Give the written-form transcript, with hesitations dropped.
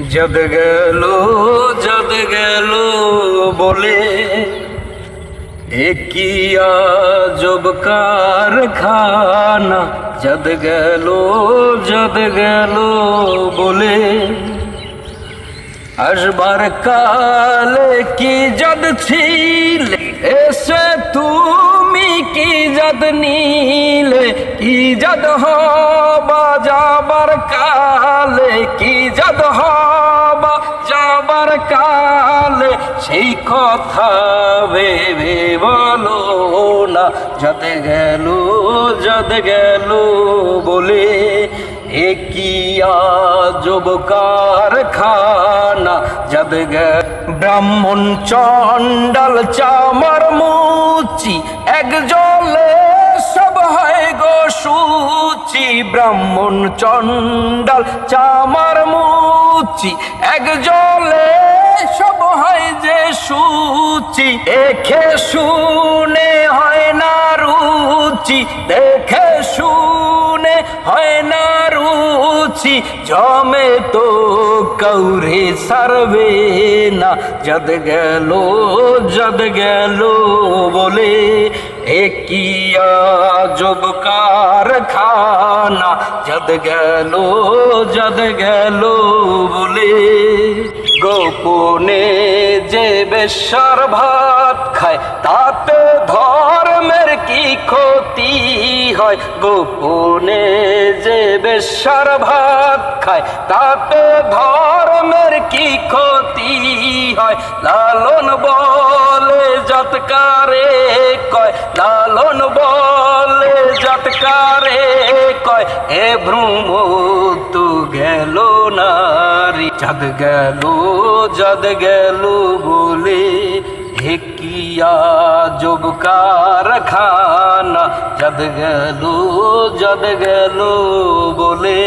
जद गलो बोले एकिया जब कारखाना जद गलो बोले আসবার কালে কি যদ ছিলে এসে তুমি কি যদ নিলে কি যদ হবা যাবার কালে কি যদ হবা যাবার কালে সেই কথা ভেবে বলো না যদ গেল বলে একিয়া জব কারখানা জদ ব্রাহ্মণ চণ্ডাল চামার মুচি এক জলে সব হয় গো সূচি ব্রাহ্মণ চণ্ডাল চামার মুচি এক জলে সব হয় যে সূচি দেখে শুনে হয় না রুচি দেখে শুনে হয় না রুচি জমে তো কৌরে সারবে না জদ গেল বলে একিয়া জব কারখানা জদ গেল বলে গোপনে যে বেশ্যার ভাত খায় তাতে ধর্মের কি ক্ষতি হয় গোপনে যে বেশ্যার ভাত খায় তাতে ধর্মের কি ক্ষতি হয় লালন বলে যৎকারে কয় লালন বলে যৎকারে কয় এ ভ্রম তো গেল নারী জদ গেল বলে হেকিয়া জব কারখানা জদ গেল বলে